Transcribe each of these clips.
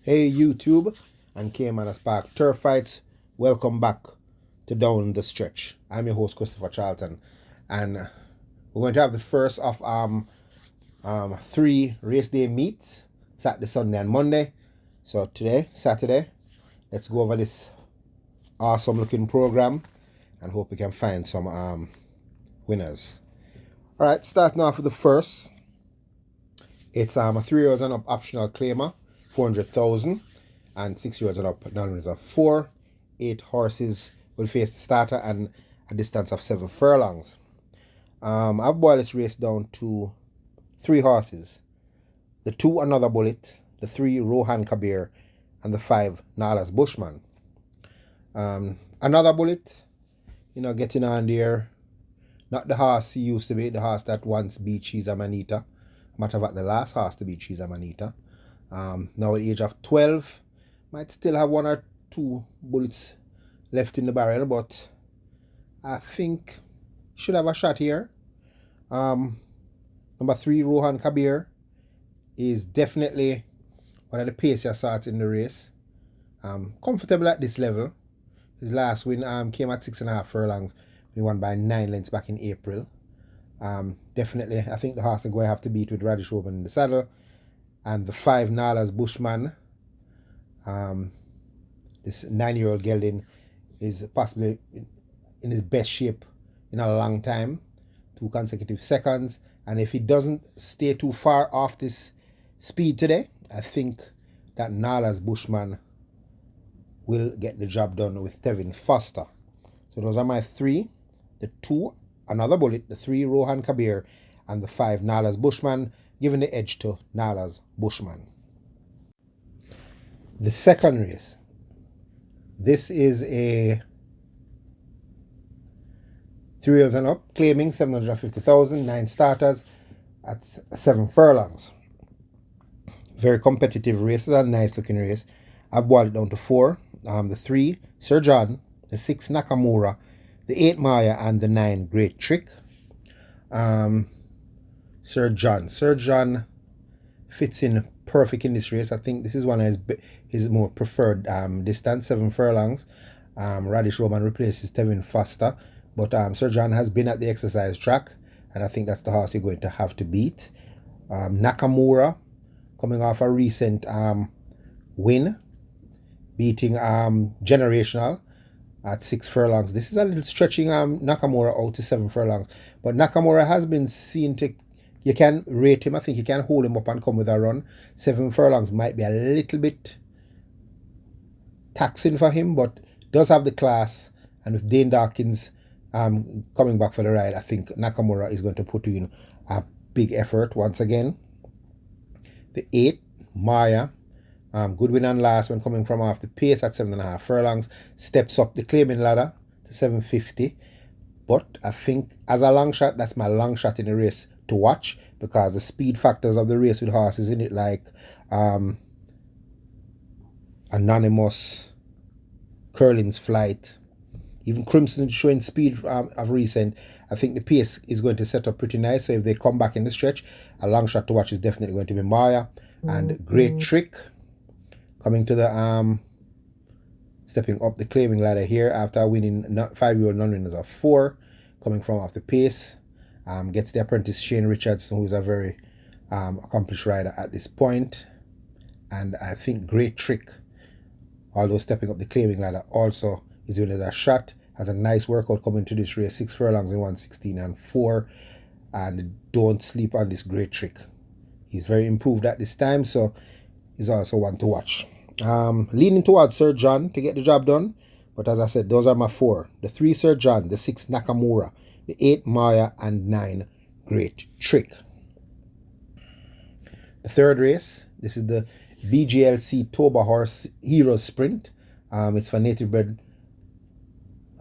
Hey YouTube and Caymanas Park Turf Fights, welcome back to Down the Stretch. I'm your host Christopher Charlton, and we're going to have the first of 3 race day meets, Saturday, Sunday and Monday. So today, Saturday, let's go over this awesome looking program and hope we can find some winners. Alright, starting off with the first. It's a 3-year-olds and up optional claimer, 400,000, and 6-year-olds and up non-winners of 4. 8 horses will face the starter and a distance of 7 furlongs. I've boiled this race down to 3 horses: the 2 Another Bullet, the 3 Rohan Kabir, and the 5 Nala's Bushman. Another Bullet, getting on there, not the horse he used to be, the horse that once beat Cheese Manita. Matter of fact, the last horse to beat Cheese Manita. Now at the age of 12, might still have 1 or 2 bullets left in the barrel, but I think should have a shot here. Number 3, Rohan Kabir, is definitely one of the pacier sorts in the race. Comfortable at this level. His last win came at 6.5 furlongs. He won by 9 lengths back in April. Definitely, I think the horse is going to have to beat with Radish Open in the saddle. And the 5 Nala's Bushman, this 9-year-old gelding, is possibly in his best shape in a long time. 2 consecutive seconds. And if he doesn't stay too far off this speed today, I think that Nala's Bushman will get the job done with Tevin Foster. So those are my 3. The 2 Another Bullet, the 3 Rohan Kabir, and the 5 Nala's Bushman, giving the edge to Nala's Bushman. The second race. This is a 3-year-olds and up, claiming 750,000, 9 starters at 7 furlongs. Very competitive race, a nice looking race. I've boiled it down to 4. The 3 Sir John, the 6 Nakamura, the 8 Maya, and the 9 Great Trick. Sir John fits in perfect in this race. I think this is one of his more preferred distance, 7 furlongs. Radish Roman replaces Tevin Foster, but Sir John has been at the exercise track, and I think that's the horse you're going to have to beat. Nakamura, coming off a recent win, beating Generational at 6 furlongs. This is a little stretching Nakamura out to 7 furlongs, but Nakamura has been seen to, you can rate him, I think you can hold him up and come with a run. 7 furlongs might be a little bit taxing for him, but does have the class, and with Dane Dawkins coming back for the ride, I think Nakamura is going to put in a big effort once again. The 8 Maya, good win and last when coming from off the pace at 7.5 furlongs, steps up the claiming ladder to 750. But I think as a long shot, that's my long shot in the race to watch, because the speed factors of the race with horses in it, like Anonymous, Curlin's Flight, even Crimson showing speed of recent. I think the pace is going to set up pretty nice. So if they come back in the stretch, a long shot to watch is definitely going to be Maya. And Great Trick, coming to the stepping up the claiming ladder here after winning 5-year-old non-winners of 4, coming from off the pace. Gets the apprentice Shane Richardson, who is a very accomplished rider at this point. And I think Great Trick, although stepping up the claiming ladder, also is doing a shot. Has a nice workout coming to this race, 6 furlongs in 1:16 and 4. And don't sleep on this Great Trick. He's very improved at this time, so he's also one to watch. Leaning towards Sir John to get the job done, but as I said, those are my 4. The 3 Sir John, the 6 Nakamura, the 8 Maya, and 9 Great Trick. The third race, this is the BGLC Toba Horse Hero Sprint. It's for native bred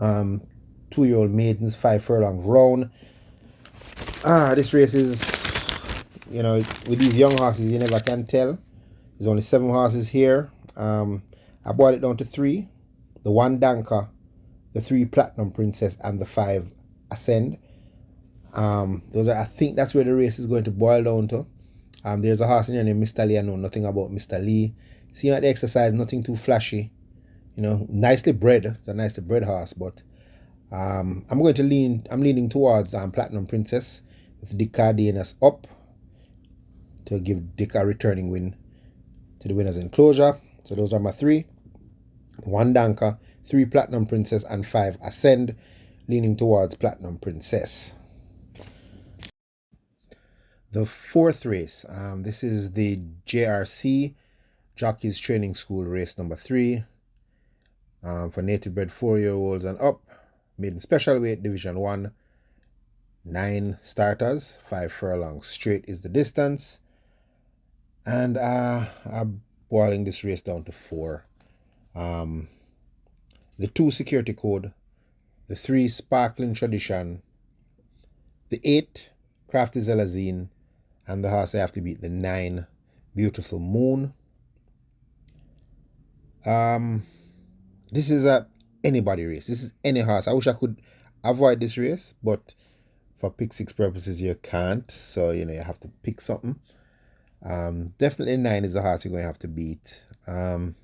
2-year-old maidens, 5 furlongs round. This race is, with these young horses, you never can tell. There's only 7 horses here. I boiled it down to 3. The 1 Danka, the 3 Platinum Princess, and the 5 Ascend. I think that's where the race is going to boil down to. There's a horse in here named Mr. Lee. I know nothing about Mr. Lee. See at the exercise, nothing too flashy. Nicely bred. It's a nicely bred horse, but I'm leaning towards Platinum Princess with Dick Cardenas up to give Dick a returning win to the winner's enclosure. So those are my 3. 1 Danker, 3 Platinum Princess, and 5 Ascend, leaning towards Platinum Princess. The 4th race, this is the JRC Jockeys Training School race number 3 for native bred 4-year-olds and up, maiden special weight, Division 1, 9 starters, 5 furlongs straight is the distance, and I'm boiling this race down to 4. The 2 Security Code, the 3 Sparkling Tradition, the 8 Crafty Zelazine, and the horse I have to beat, the 9 Beautiful Moon. This is a anybody race. This is any horse. I wish I could avoid this race, but for pick 6 purposes you can't. So you have to pick something. Definitely 9 is the horse you're going to have to beat. The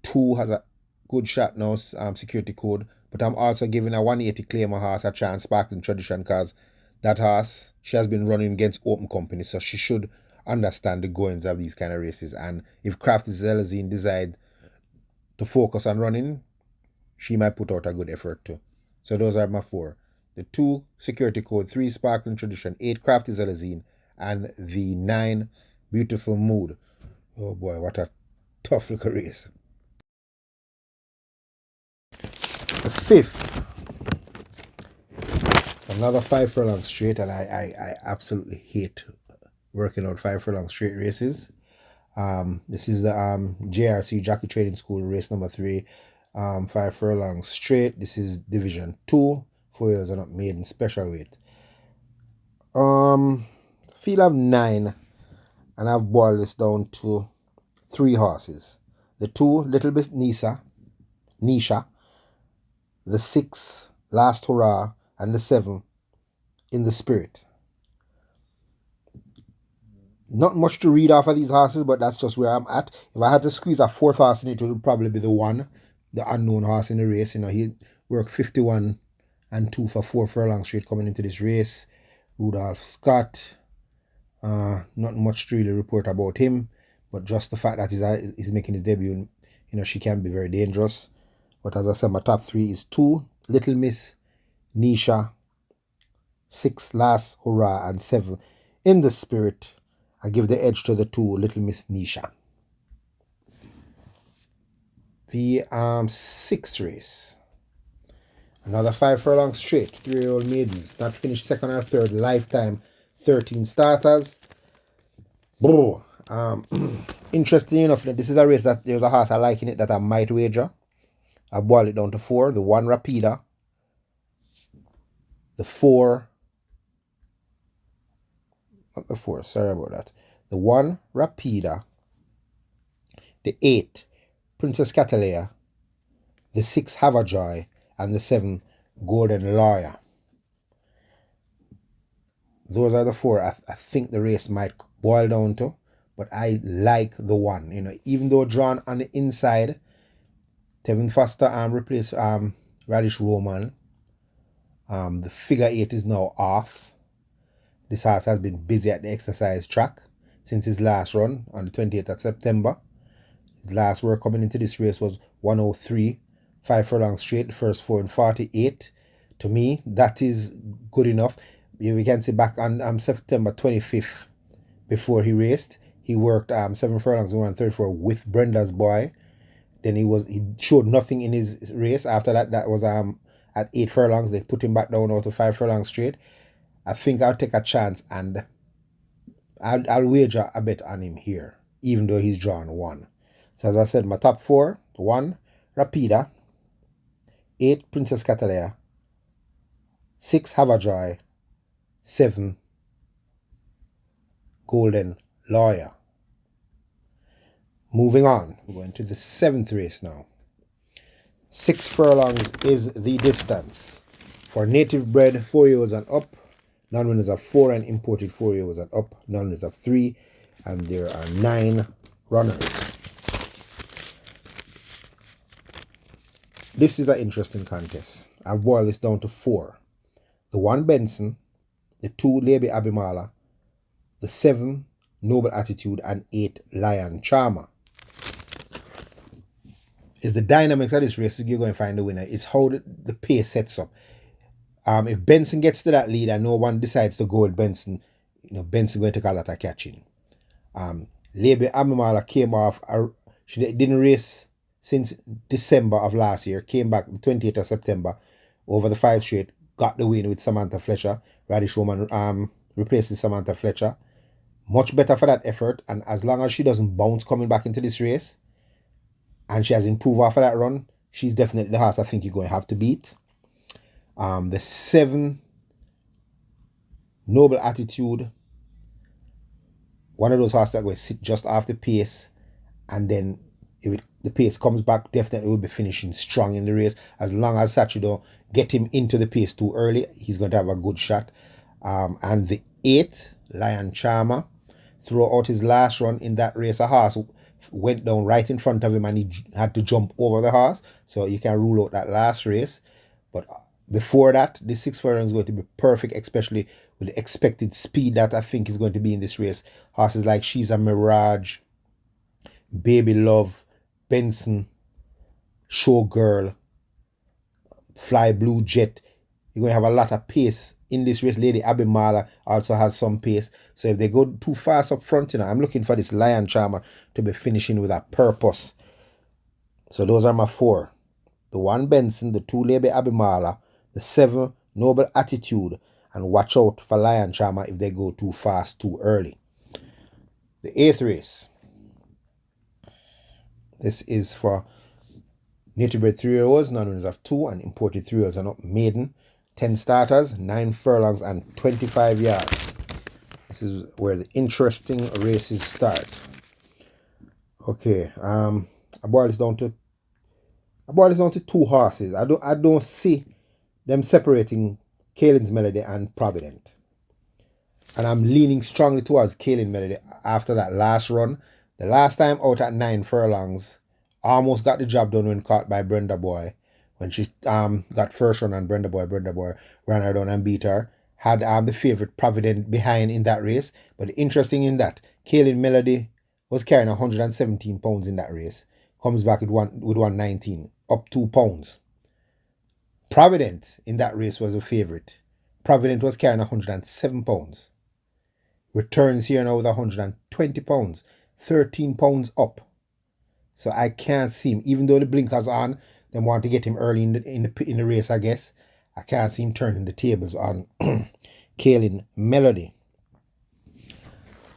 2 has a good shot now, Security Code, but I'm also giving a 180 claimer horse a chance, Sparkling Tradition, because that horse, she has been running against open company, so she should understand the goings of these kind of races. And if Crafty Zelazine decide to focus on running, she might put out a good effort too. So those are my 4. The 2 Security Code, 3 Sparkling Tradition, 8 Crafty Zelazine, and the 9 Beautiful Mood. Oh boy, what a tough little race. The 5th, another 5 furlong straight, and I absolutely hate working out 5 furlong straight races. This is the JRC Jockey Trading School race number 3, 5 furlong straight. This is Division 2, 4 years and up, maiden special weight. Field of 9, and I've boiled this down to 3 horses. The 2 Little Bit Nisha, the 6 Last Hurrah, and the 7 In the Spirit. Not much to read off of these horses, but that's just where I'm at. If I had to squeeze a 4th horse in, it would probably be the 1, the unknown horse in the race. He worked 51 and 2 for 4 furlong straight coming into this race. Rudolph Scott. Not much to really report about him, but just the fact that he's making his debut, she can be very dangerous. But as I said, my top 3 is 2 Little Miss Nisha, 6 Last Hurrah, and 7 In the Spirit. I give the edge to the 2 Little Miss Nisha. The 6th race, another 5 furlong straight, 3-year-old maidens, not finished 2nd or 3rd, lifetime, 13 starters. Interesting enough, this is a race that there's a horse I like in it that I might wager. I boil it down to 4. The 1 Rapida, the 4, not the 4, sorry about that. The 1 Rapida, the 8 Princess Catalea, the 6 Havajoy, and the 7 Golden Lawyer. Those are the 4 I think the race might boil down to, but I like the 1. Even though drawn on the inside, Tevin Foster replaced Radish Roman. The figure 8 is now off. This horse has been busy at the exercise track since his last run on the 28th of September. His last work coming into this race was 103, 5 furlong straight, the first 4 in 48. To me, that is good enough. We can see back on September 25th, before he raced, he worked 7 furlongs, 134 with Brenda's Boy. Then he showed nothing in his race. After that was at 8 furlongs. They put him back down out to 5 furlongs straight. I think I'll take a chance and I'll wager a bet on him here, even though he's drawn 1. So as I said, my top 4, 1 Rapida, 8 Princess Catalea, 6 Havajoy, 7 Golden Lawyer. Moving on, we're going to the 7th race now. 6 furlongs is the distance for native bred 4-year-olds and up. Non-winners of 4 and imported 4-year-olds at up. Non-winners of 3, and there are 9 runners. This is an interesting contest. I've boiled this down to 4. The 1 Benson, the 2 Lady Abimala, the 7 Noble Attitude, and 8 Lion Charmer. It's the dynamics of this race you're going to find the winner. It's how the pace sets up. If Benson gets to that lead and no one decides to go with Benson, Benson going to take a lot of catching. Lady Abimala came off. She didn't race since December of last year. Came back the 28th of September over the 5 straight. Got the win with Samantha Fletcher. Radish Roman replaces Samantha Fletcher. Much better for that effort. And as long as she doesn't bounce coming back into this race, and she has improved after that run, she's definitely the horse I think you're going to have to beat. The 7 Noble Attitude, one of those horses that are going to sit just off the pace, and then if the pace comes back, definitely will be finishing strong in the race. As long as Sachi don't get him into the pace too early, he's going to have a good shot. And the 8 Lion Charmer, throughout his last run in that race, a horse went down right in front of him and he had to jump over the horse, so you can rule out that last race. But before that, the 6 furlong is going to be perfect, especially with the expected speed that I think is going to be in this race. Horses like She's a Mirage, Baby Love, Benson, Showgirl, Fly Blue Jet. You're going to have a lot of pace in this race. Lady Abimala also has some pace. So if they go too fast up front, I'm looking for this Lion Charmer to be finishing with a purpose. So those are my 4. The 1 Benson, the 2 Lady Abimala, the 7 Noble Attitude, and watch out for Lion Charmer if they go too fast too early. The 8th race. This is for native bred 3-year-olds, non-winners of 2, and imported 3-year-olds and up. Maiden, 10 starters, 9 furlongs, and 25 yards. This is where the interesting races start. Okay, I boiled this down to 2 horses. I don't see them separating Kaylin's Melody and Provident. And I'm leaning strongly towards Kaylin Melody after that last run. The last time out at 9 furlongs, almost got the job done when caught by Brenda Boy. When she got first run on Brenda Boy ran her down and beat her. Had the favourite Provident behind in that race. But interesting in that, Kaylin Melody was carrying 117 pounds in that race. Comes back with 119, up 2 pounds. Provident in that race was a favourite. Provident was carrying 107 pounds. Returns here now with 120 pounds. 13 pounds up. So I can't see him, even though the blinkers on, they want to get him early in the race, I guess. I can't see him turning the tables on Kaylin Melody.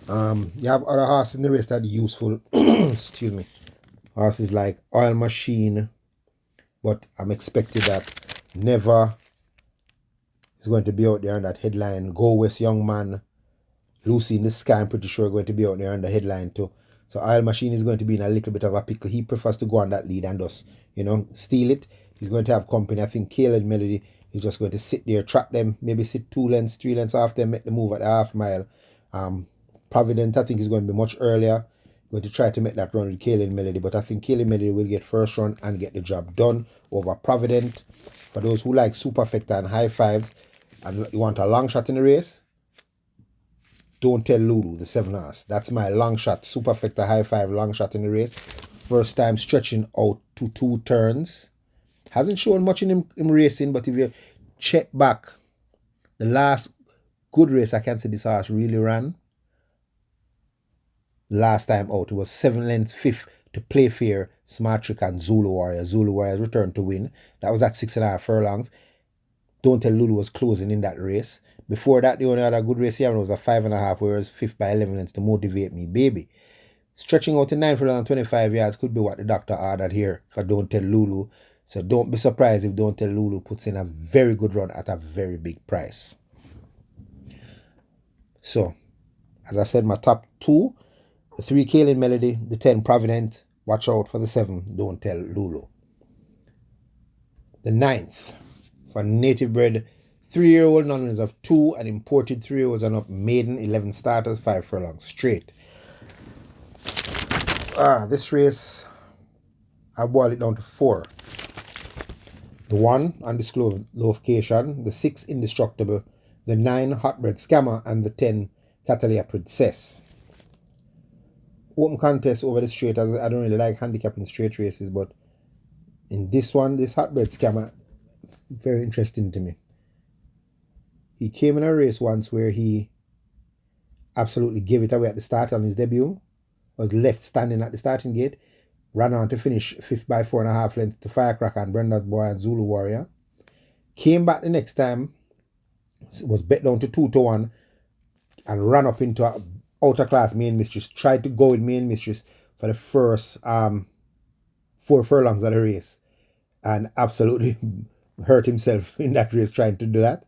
You have other horses in the race that are useful. Excuse me. Horses like Oil Machine, but I'm expecting that Never is going to be out there on that headline. Go West Young Man, Lucy in the Sky, I'm pretty sure going to be out there on the headline too. So Oil Machine is going to be in a little bit of a pickle. He prefers to go on that lead and just, steal it. He's going to have company. I think Caleb Melody is just going to sit there, trap them, maybe sit 2 lengths, 3 lengths after them, make the move at the half mile. Provident, I think, is going to be much earlier. Going to try to make that run with Kaylin Melody, but I think Kaylin Melody will get first run and get the job done over Provident. For those who like Superfecta and high fives and you want a long shot in the race, Don't Tell Lulu, the 7 horse. That's my long shot, Superfecta high five long shot in the race. First time stretching out to 2 turns. Hasn't shown much in him racing, but if you check back, the last good race I can say this horse really ran. Last time out, it was 7 lengths 5th to Playfair, Smart Trick, and Zulu Warrior. Zulu Warrior's returned to win. That was at 6.5 furlongs. Don't Tell Lulu was closing in that race. Before that, the only other good race here was a 5.5, whereas 5th by 11 lengths to Motivate Me Baby. Stretching out to 9 furlongs and 25 yards could be what the doctor ordered here for Don't Tell Lulu. So don't be surprised if Don't Tell Lulu puts in a very good run at a very big price. So, as I said, my top 2. The 3 Kaylin Melody, the 10 Provident, watch out for the 7 Don't Tell Lulu. The 9th for native bred 3-year-old non-winners of 2, and imported 3-year-olds are up maiden, 11 starters, 5 furlongs straight. This race, I boiled it down to 4. The 1, undisclosed location, the 6, indestructible, the 9, hotbread scammer, and the 10, Catalia Princess. Open contest over the straight, as I don't really like handicapping straight races, but in this one, this hotbread scammer, very interesting to me. He came in a race once where he absolutely gave it away at the start on his debut, was left standing at the starting gate, ran on to finish 5th by 4.5 lengths to Firecracker and Brenda's Boy and Zulu Warrior. Came back the next time, was bet down to 2-1, and ran up into a outer class main mistress, tried to go with main mistress for the first 4 furlongs of the race, and absolutely hurt himself in that race trying to do that.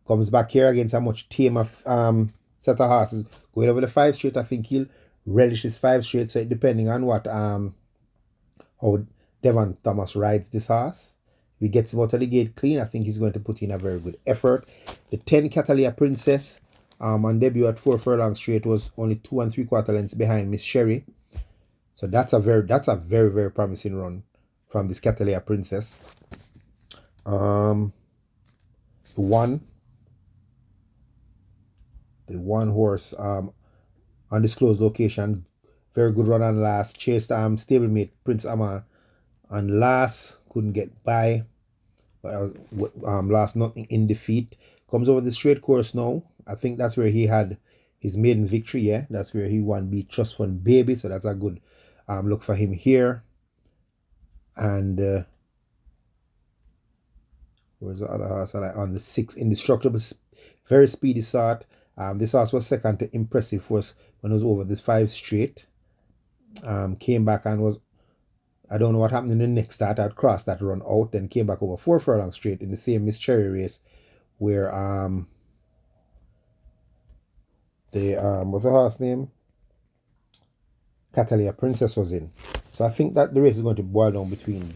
Comes back here against a much tamer set of horses. Going over the 5 straight, I think he'll relish his 5 straight, so depending on what how Devon Thomas rides this horse. If he gets him out of the gate clean, I think he's going to put in a very good effort. The 10, Catalia Princess, on debut at 4 furlongs straight, was only 2 3/4 lengths behind Miss Sherry. So that's a very promising run from this Catalia Princess. The one horse, undisclosed location, very good run on last. Chased stablemate Prince Amar on last, couldn't get by, but I was last nothing in defeat. Comes over the straight course now. I think that's where he had his maiden victory. Yeah, that's where he won beat Trust Fund Baby, so that's a good look for him here. And where's the other horse? I like on the 6, Indestructible, very speedy start. This horse was second to Impressive Force when it was over this 5 straight. Came back and was, I don't know what happened in the next start. I'd crossed that run out, then came back over 4 furlongs straight in the same Miss Cherry race where what's the horse name? Catalia Princess was in. So I think that the race is going to boil down between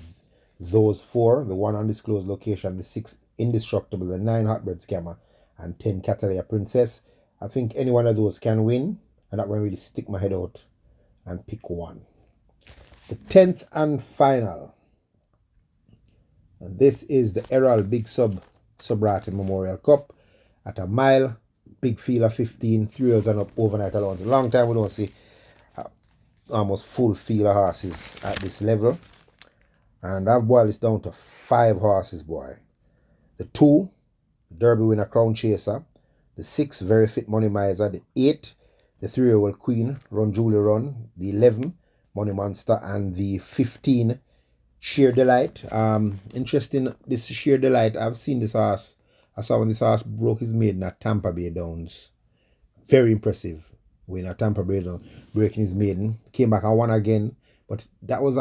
those 4, the 1 undisclosed location, the 6 Indestructible, the 9 Hotbread Scammer, and 10 Catalia Princess. I think any one of those can win, and that one really stick my head out and pick one. The 10th and final, and this is the Errol Big Subrata Memorial Cup at a mile, big field of 15, 3-year-olds and up, overnight allowance. A long time we don't see almost full field of horses at this level, and I've boiled this down to 5 horses, boy. The 2, Derby Winner Crown Chaser, the 6, Very Fit Money Miser, the 8, the 3-year-old Queen, Run Julie Run, the 11, Money Monster, and the 15, Sheer Delight. Interesting, this Sheer Delight, I've seen this horse. I saw when this horse broke his maiden at Tampa Bay Downs. Very impressive. When at Tampa Bay Downs, breaking his maiden. Came back and won again, but that was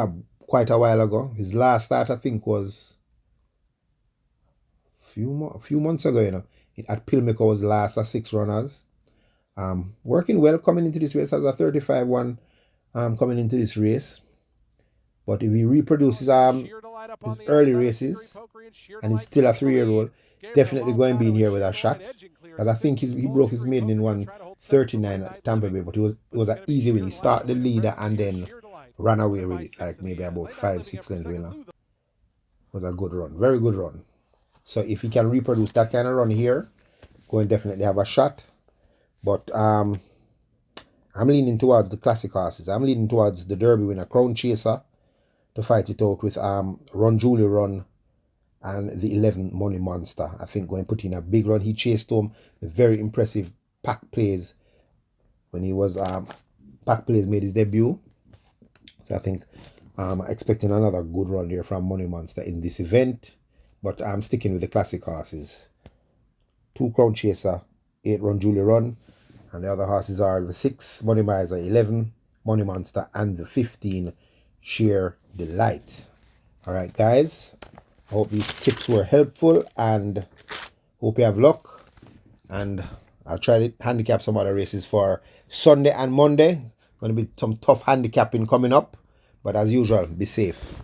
quite a while ago. His last start, I think, was a few months ago, you know. At Pillmaker was the last of 6 runners. Working well coming into this race as a 35-1 coming into this race. But if he reproduces his early races and he's still a 3-year-old, definitely going to be in here with a shot. Because I think he broke his maiden in 1:39 at Tampa Bay, but it was an easy win. He started the leader and then ran away with it, like maybe about 5-6 lengths winner. It was a good run, very good run. So if he can reproduce that kind of run here, going to definitely have a shot. But I'm leaning towards the classic horses. I'm leaning towards the Derby Winner Crown Chaser to fight it out with Run Julie Run and the 11 Money Monster. I think going to put in a big run. He chased home the very impressive Pack Plays when he was Pack Plays made his debut. So I think I'm expecting another good run there from Money Monster in this event. But I'm sticking with the classic horses. 2 Crown Chaser, 8 Run Julie Run, and the other horses are the 6 Money Miser, 11 Money Monster, and the 15 Sheer Delight. Alright guys, I hope these tips were helpful and hope you have luck. And I'll try to handicap some other races for Sunday and Monday. Going to be some tough handicapping coming up, but as usual, be safe.